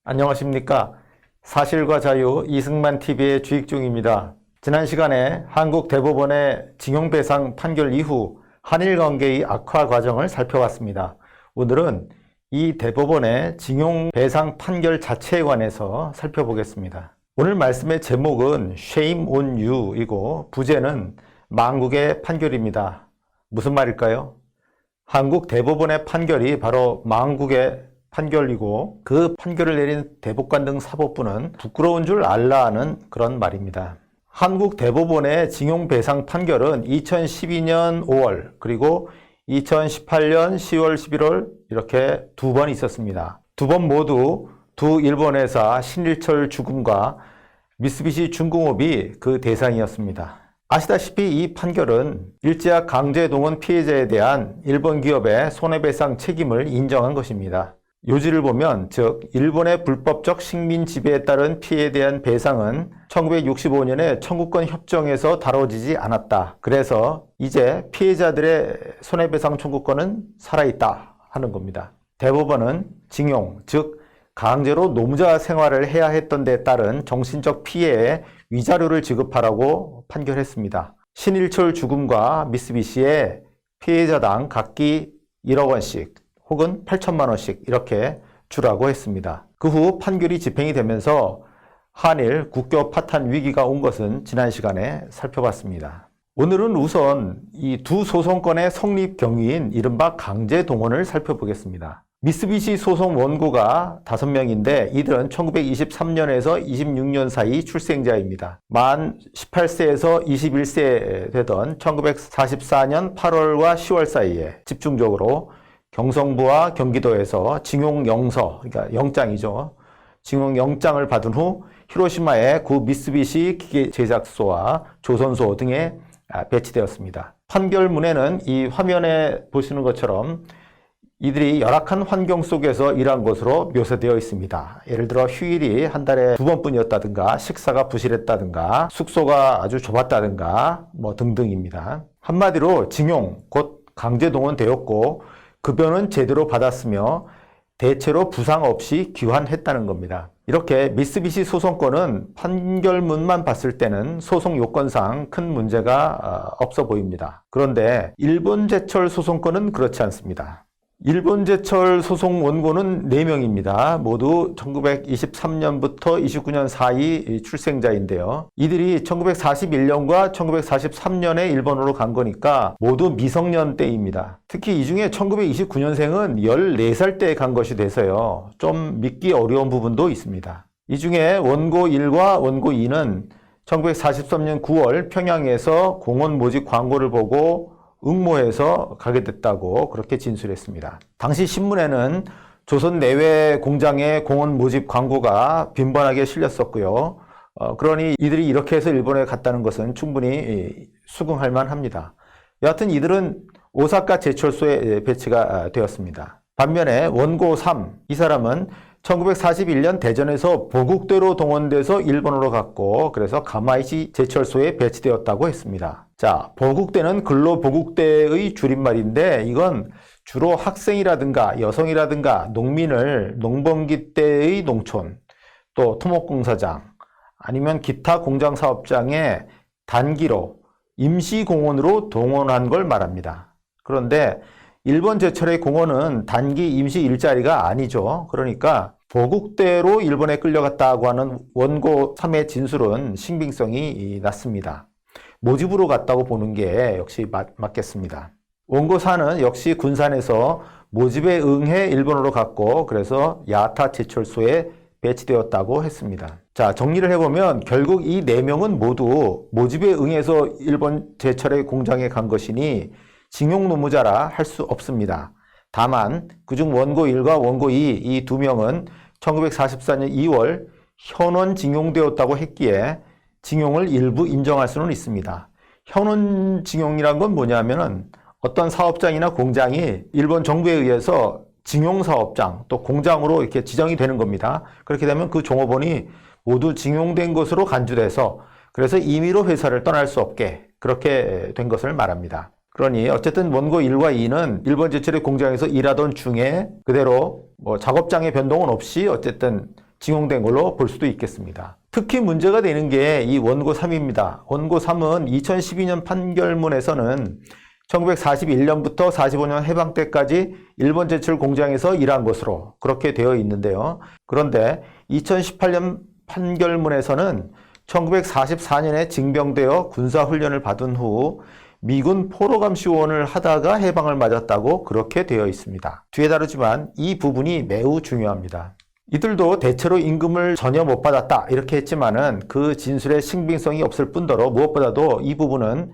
안녕하십니까. 사실과 자유 이승만 TV의 주익중입니다. 지난 시간에 한국 대법원의 징용배상 판결 이후 한일 관계의 악화 과정을 살펴봤습니다. 오늘은 이 대법원의 징용배상 판결 자체에 관해서 살펴보겠습니다. 오늘 말씀의 제목은 Shame on You이고 부제는 망국의 판결입니다. 무슨 말일까요? 한국 대법원의 판결이 바로 망국의 판결이고 그 판결을 내린 대법관 등 사법부는 부끄러운 줄 알라 하는 그런 말입니다. 한국 대법원의 징용배상 판결은 2012년 5월 그리고 2018년 10월, 11월 이렇게 두 번 있었습니다. 두 번 모두 두 일본 회사 신일철 주금과 미쓰비시 중공업이 그 대상이었습니다. 아시다시피 이 판결은 일제와 강제동원 피해자에 대한 일본 기업의 손해배상 책임을 인정한 것입니다. 요지를 보면 즉 일본의 불법적 식민 지배에 따른 피해에 대한 배상은 1965년에 청구권 협정에서 다뤄지지 않았다. 그래서 이제 피해자들의 손해배상 청구권은 살아있다 하는 겁니다. 대법원은 징용, 즉 강제로 노무자 생활을 해야 했던 데 따른 정신적 피해에 위자료를 지급하라고 판결했습니다. 신일철 주금과 미쓰비시의 피해자당 각기 1억 원씩 혹은 8천만 원씩 이렇게 주라고 했습니다. 그 후 판결이 집행이 되면서 한일 국교 파탄 위기가 온 것은 지난 시간에 살펴봤습니다. 오늘은 우선 이 두 소송건의 성립 경위인 이른바 강제동원을 살펴보겠습니다. 미쓰비시 소송 원고가 5명인데 이들은 1923년에서 26년 사이 출생자입니다. 만 18세에서 21세 되던 1944년 8월과 10월 사이에 집중적으로 경성부와 경기도에서 징용영서, 그러니까 영장이죠. 징용영장을 받은 후 히로시마의 구 미쓰비시 기계제작소와 조선소 등에 배치되었습니다. 판결문에는 이 화면에 보시는 것처럼 이들이 열악한 환경 속에서 일한 것으로 묘사되어 있습니다. 예를 들어 휴일이 한 달에 2번뿐이었다든가 식사가 부실했다든가 숙소가 아주 좁았다든가 등등입니다. 한마디로 징용, 곧 강제동원되었고 급여는 제대로 받았으며 대체로 부상 없이 귀환했다는 겁니다. 이렇게 미쓰비시 소송건은 판결문만 봤을 때는 소송 요건상 큰 문제가 없어 보입니다. 그런데 일본제철 소송건은 그렇지 않습니다. 일본제철 소송 원고는 4명입니다. 모두 1923년부터 29년 사이 출생자인데요. 이들이 1941년과 1943년에 일본으로 간 거니까 모두 미성년 때입니다. 특히 이 중에 1929년생은 14살 때 간 것이 돼서요. 좀 믿기 어려운 부분도 있습니다. 이 중에 원고 1과 원고 2는 1943년 9월 평양에서 공원 모집 광고를 보고 응모해서 가게 됐다고 그렇게 진술했습니다. 당시 신문에는 조선 내외 공장의 공원 모집 광고가 빈번하게 실렸었고요. 그러니 이들이 이렇게 해서 일본에 갔다는 것은 충분히 수긍할 만합니다. 여하튼 이들은 오사카 제철소에 배치가 되었습니다. 반면에 원고 3, 이 사람은 1941년 대전에서 보국대로 동원돼서 일본으로 갔고 그래서 가마이시 제철소에 배치되었다고 했습니다. 자, 보국대는 근로보국대의 줄임말인데 이건 주로 학생이라든가 여성이라든가 농민을 농번기 때의 농촌, 또 토목공사장 아니면 기타 공장사업장에 단기로 임시공원으로 동원한 걸 말합니다. 그런데 일본 제철의 공원은 단기 임시 일자리가 아니죠. 그러니까 보국대로 일본에 끌려갔다고 하는 원고 3의 진술은 신빙성이 낮습니다. 모집으로 갔다고 보는 게 역시 맞겠습니다. 원고 4는 역시 군산에서 모집에 응해 일본으로 갔고 그래서 야타 제철소에 배치되었다고 했습니다. 자, 정리를 해보면 결국 이 4명은 모두 모집에 응해서 일본 제철의 공장에 간 것이니 징용노무자라 할 수 없습니다. 다만 그중 원고 1과 원고 2, 이 2명은 1944년 2월 현원 징용되었다고 했기에 징용을 일부 인정할 수는 있습니다. 현원 징용이란 건 뭐냐면은 어떤 사업장이나 공장이 일본 정부에 의해서 징용사업장 또 공장으로 이렇게 지정이 되는 겁니다. 그렇게 되면 그 종업원이 모두 징용된 것으로 간주돼서 그래서 임의로 회사를 떠날 수 없게 그렇게 된 것을 말합니다. 그러니 어쨌든 원고 1과 2는 일본 제철의 공장에서 일하던 중에 그대로 작업장의 변동은 없이 어쨌든 징용된 걸로 볼 수도 있겠습니다. 특히 문제가 되는 게 이 원고 3입니다. 원고 3은 2012년 판결문에서는 1941년부터 45년 해방 때까지 일본 제철 공장에서 일한 것으로 그렇게 되어 있는데요. 그런데 2018년 판결문에서는 1944년에 징병되어 군사훈련을 받은 후 미군 포로감시원을 하다가 해방을 맞았다고 그렇게 되어 있습니다. 뒤에 다루지만 이 부분이 매우 중요합니다. 이들도 대체로 임금을 전혀 못 받았다 이렇게 했지만은 그 진술의 신빙성이 없을 뿐더러 무엇보다도 이 부분은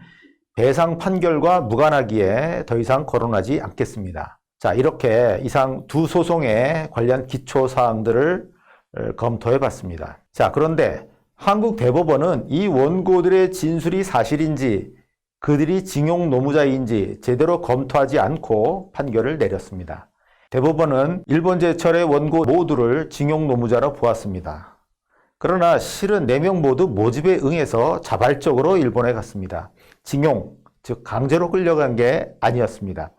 배상 판결과 무관하기에 더 이상 거론하지 않겠습니다. 자, 이렇게 이상 두 소송에 관련 기초 사항들을 검토해 봤습니다. 자, 그런데 한국 대법원은 이 원고들의 진술이 사실인지 그들이 징용 노무자인지 제대로 검토하지 않고 판결을 내렸습니다. 대법원은 일본 제철의 원고 모두를 징용 노무자로 보았습니다. 그러나 실은 4명 모두 모집에 응해서 자발적으로 일본에 갔습니다. 징용, 즉 강제로 끌려간 게 아니었습니다.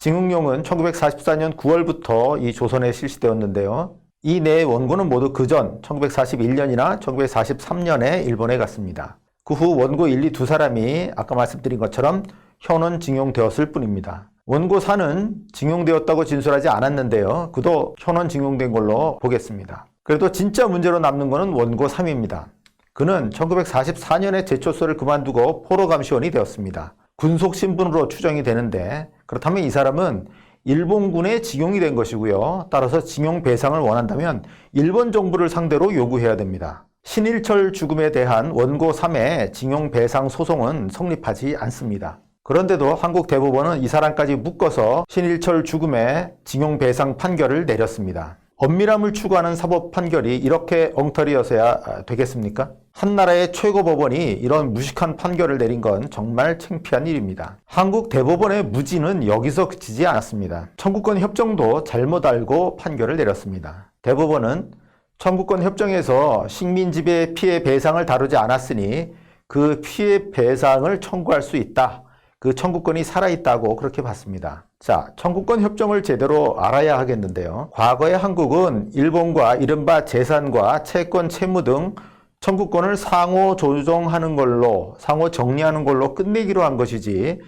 징용령은 1944년 9월부터 이 조선에 실시되었는데요. 이 네 원고는 모두 그전 1941년이나 1943년에 일본에 갔습니다. 그 후 원고 1, 2 두 사람이 아까 말씀드린 것처럼 현원 징용되었을 뿐입니다. 원고 4는 징용되었다고 진술하지 않았는데요. 그도 현원 징용된 걸로 보겠습니다. 그래도 진짜 문제로 남는 것은 원고 3입니다. 그는 1944년에 제초소를 그만두고 포로감시원이 되었습니다. 군속 신분으로 추정이 되는데 그렇다면 이 사람은 일본군에 징용이 된 것이고요. 따라서 징용 배상을 원한다면 일본 정부를 상대로 요구해야 됩니다. 신일철 죽음에 대한 원고 3의 징용 배상 소송은 성립하지 않습니다. 그런데도 한국 대법원은 이 사람까지 묶어서 신일철 죽음의 징용 배상 판결을 내렸습니다. 엄밀함을 추구하는 사법 판결이 이렇게 엉터리여서야 되겠습니까? 한 나라의 최고 법원이 이런 무식한 판결을 내린 건 정말 창피한 일입니다. 한국 대법원의 무지는 여기서 그치지 않았습니다. 청구권 협정도 잘못 알고 판결을 내렸습니다. 대법원은 청구권 협정에서 식민지배 피해 배상을 다루지 않았으니 그 피해 배상을 청구할 수 있다. 그 청구권이 살아있다고 그렇게 봤습니다. 자, 청구권 협정을 제대로 알아야 하겠는데요. 과거의 한국은 일본과 이른바 재산과 채권, 채무 등 청구권을 상호 조정하는 걸로, 상호 정리하는 걸로 끝내기로 한 것이지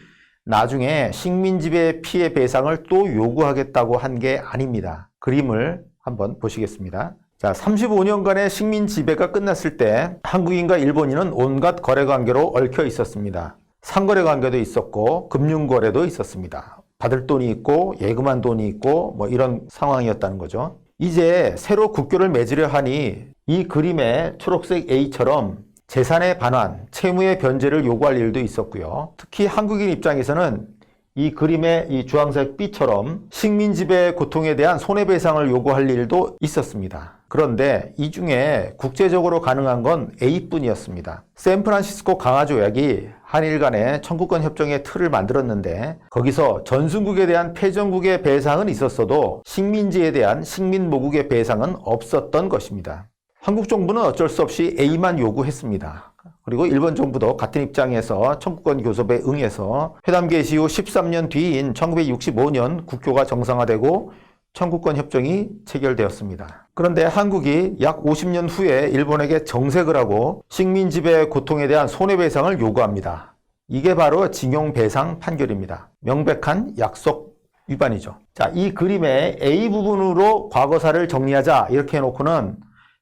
나중에 식민지배 피해 배상을 또 요구하겠다고 한 게 아닙니다. 그림을 한번 보시겠습니다. 자, 35년간의 식민 지배가 끝났을 때 한국인과 일본인은 온갖 거래 관계로 얽혀 있었습니다. 상거래 관계도 있었고 금융거래도 있었습니다. 받을 돈이 있고 예금한 돈이 있고 뭐 이런 상황이었다는 거죠. 이제 새로 국교를 맺으려 하니 이 그림의 초록색 A처럼 재산의 반환, 채무의 변제를 요구할 일도 있었고요. 특히 한국인 입장에서는 이 그림의 이 주황색 B처럼 식민지배 고통에 대한 손해배상을 요구할 일도 있었습니다. 그런데 이 중에 국제적으로 가능한 건 A뿐이었습니다. 샌프란시스코 강화조약이 한일 간의 청구권 협정의 틀을 만들었는데 거기서 전순국에 대한 패전국의 배상은 있었어도 식민지에 대한 식민모국의 배상은 없었던 것입니다. 한국 정부는 어쩔 수 없이 A만 요구했습니다. 그리고 일본 정부도 같은 입장에서 청구권 교섭에 응해서 회담 개시 후 13년 뒤인 1965년 국교가 정상화되고 청구권 협정이 체결되었습니다. 그런데 한국이 약 50년 후에 일본에게 정색을 하고 식민지배 고통에 대한 손해배상을 요구합니다. 이게 바로 징용배상 판결입니다. 명백한 약속 위반이죠. 자, 이 그림의 A 부분으로 과거사를 정리하자 이렇게 해놓고는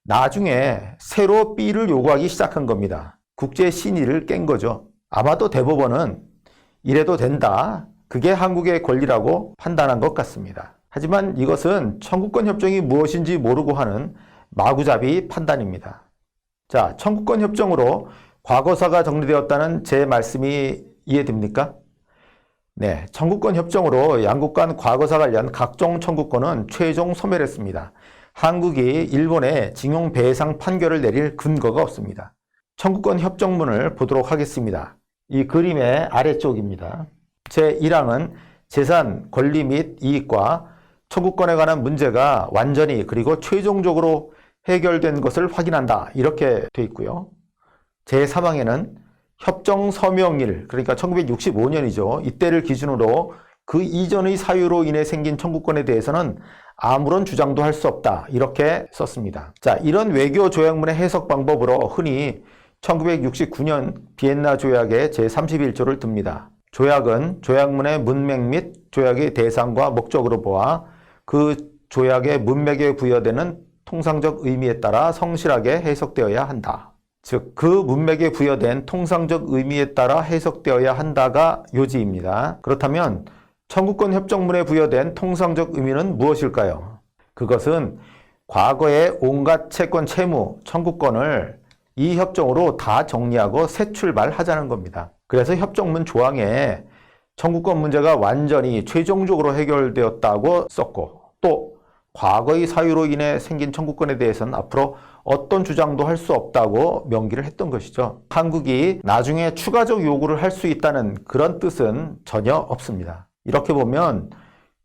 나중에 새로 B를 요구하기 시작한 겁니다. 국제 신의를 깬 거죠. 아마도 대법원은 이래도 된다. 그게 한국의 권리라고 판단한 것 같습니다. 하지만 이것은 청구권 협정이 무엇인지 모르고 하는 마구잡이 판단입니다. 자, 청구권 협정으로 과거사가 정리되었다는 제 말씀이 이해됩니까? 네, 청구권 협정으로 양국 간 과거사 관련 각종 청구권은 최종 소멸했습니다. 한국이 일본에 징용 배상 판결을 내릴 근거가 없습니다. 청구권 협정문을 보도록 하겠습니다. 이 그림의 아래쪽입니다. 제1항은 재산, 권리 및 이익과 청구권에 관한 문제가 완전히 그리고 최종적으로 해결된 것을 확인한다. 이렇게 돼 있고요. 제3항에는 협정 서명일, 그러니까 1965년이죠. 이때를 기준으로 그 이전의 사유로 인해 생긴 청구권에 대해서는 아무런 주장도 할 수 없다. 이렇게 썼습니다. 자, 이런 외교 조약문의 해석 방법으로 흔히 1969년 비엔나 조약의 제31조를 듭니다. 조약은 조약문의 문맥 및 조약의 대상과 목적으로 보아 그 조약의 문맥에 부여되는 통상적 의미에 따라 성실하게 해석되어야 한다. 즉, 그 문맥에 부여된 통상적 의미에 따라 해석되어야 한다가 요지입니다. 그렇다면 청구권 협정문에 부여된 통상적 의미는 무엇일까요? 그것은 과거의 온갖 채권, 채무, 청구권을 이 협정으로 다 정리하고 새 출발하자는 겁니다. 그래서 협정문 조항에 청구권 문제가 완전히 최종적으로 해결되었다고 썼고, 또 과거의 사유로 인해 생긴 청구권에 대해서는 앞으로 어떤 주장도 할 수 없다고 명기를 했던 것이죠. 한국이 나중에 추가적 요구를 할 수 있다는 그런 뜻은 전혀 없습니다. 이렇게 보면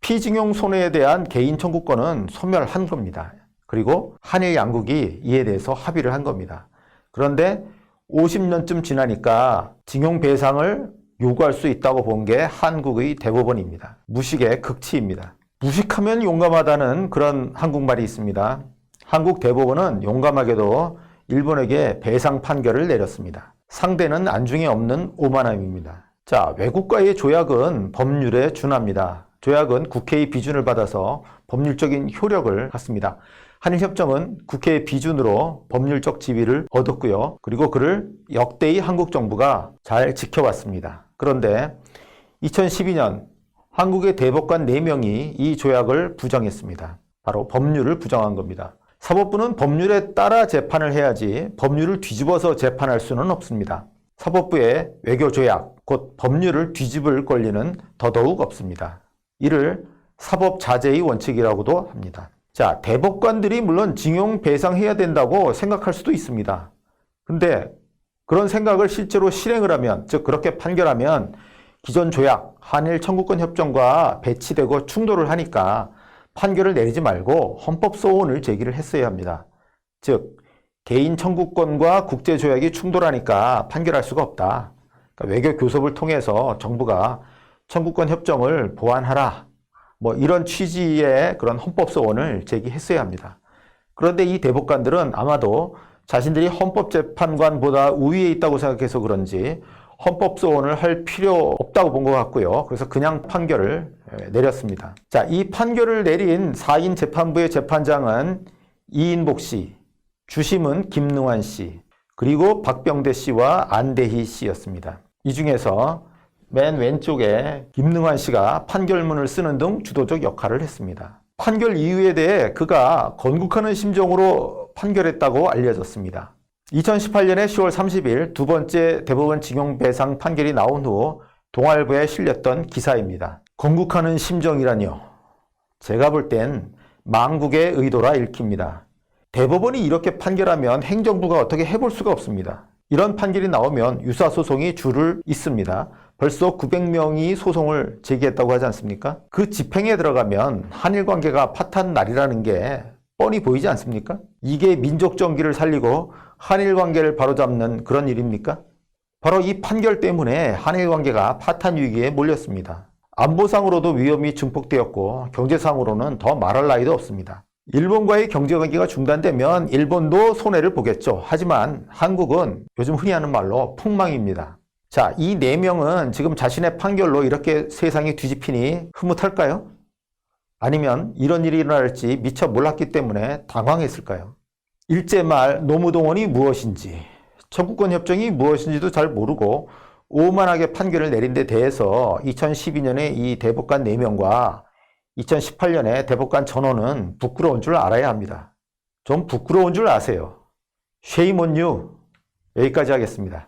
피징용 손해에 대한 개인 청구권은 소멸한 겁니다. 그리고 한일 양국이 이에 대해서 합의를 한 겁니다. 그런데 50년쯤 지나니까 징용 배상을 요구할 수 있다고 본 게 한국의 대법원입니다. 무식의 극치입니다. 무식하면 용감하다는 그런 한국말이 있습니다. 한국 대법원은 용감하게도 일본에게 배상 판결을 내렸습니다. 상대는 안중에 없는 오만함입니다. 자, 외국과의 조약은 법률에 준합니다. 조약은 국회의 비준을 받아서 법률적인 효력을 갖습니다. 한일협정은 국회의 비준으로 법률적 지위를 얻었고요. 그리고 그를 역대의 한국 정부가 잘 지켜왔습니다. 그런데 2012년 한국의 대법관 4명이 이 조약을 부정했습니다. 바로 법률을 부정한 겁니다. 사법부는 법률에 따라 재판을 해야지 법률을 뒤집어서 재판할 수는 없습니다. 사법부의 외교조약, 곧 법률을 뒤집을 권리는 더더욱 없습니다. 이를 사법자제의 원칙이라고도 합니다. 자, 대법관들이 물론 징용 배상해야 된다고 생각할 수도 있습니다. 근데 그런 생각을 실제로 실행을 하면, 즉 그렇게 판결하면 기존 조약, 한일 청구권 협정과 배치되고 충돌을 하니까 판결을 내리지 말고 헌법 소원을 제기를 했어야 합니다. 즉 개인 청구권과 국제조약이 충돌하니까 판결할 수가 없다. 그러니까 외교 교섭을 통해서 정부가 청구권 협정을 보완하라. 이런 취지의 그런 헌법 소원을 제기했어야 합니다. 그런데 이 대법관들은 아마도 자신들이 헌법재판관보다 우위에 있다고 생각해서 그런지 헌법 소원을 할 필요 없다고 본 것 같고요. 그래서 그냥 판결을 내렸습니다. 자, 이 판결을 내린 4인 재판부의 재판장은 이인복 씨, 주심은 김능환 씨, 그리고 박병대 씨와 안대희 씨였습니다. 이 중에서 맨 왼쪽에 김능환 씨가 판결문을 쓰는 등 주도적 역할을 했습니다. 판결 이유에 대해 그가 건국하는 심정으로 판결했다고 알려졌습니다. 2018년에 10월 30일 두 번째 대법원 징용배상 판결이 나온 후 동아일보에 실렸던 기사입니다. 건국하는 심정이라뇨. 제가 볼 땐 망국의 의도라 읽힙니다. 대법원이 이렇게 판결하면 행정부가 어떻게 해볼 수가 없습니다. 이런 판결이 나오면 유사소송이 줄을 잇습니다. 벌써 900명이 소송을 제기했다고 하지 않습니까? 그 집행에 들어가면 한일 관계가 파탄 날이라는 게 뻔히 보이지 않습니까? 이게 민족 정기를 살리고 한일 관계를 바로잡는 그런 일입니까? 바로 이 판결 때문에 한일 관계가 파탄 위기에 몰렸습니다. 안보상으로도 위험이 증폭되었고 경제상으로는 더 말할 나위도 없습니다. 일본과의 경제관계가 중단되면 일본도 손해를 보겠죠. 하지만 한국은 요즘 흔히 하는 말로 폭망입니다. 자, 이 4명은 지금 자신의 판결로 이렇게 세상이 뒤집히니 흐뭇할까요? 아니면 이런 일이 일어날지 미처 몰랐기 때문에 당황했을까요? 일제말 노무동원이 무엇인지, 청구권 협정이 무엇인지도 잘 모르고 오만하게 판결을 내린 데 대해서 2012년에 이 대법관 4명과 2018년에 대법관 전원은 부끄러운 줄 알아야 합니다. 좀 부끄러운 줄 아세요. Shame on you. 여기까지 하겠습니다.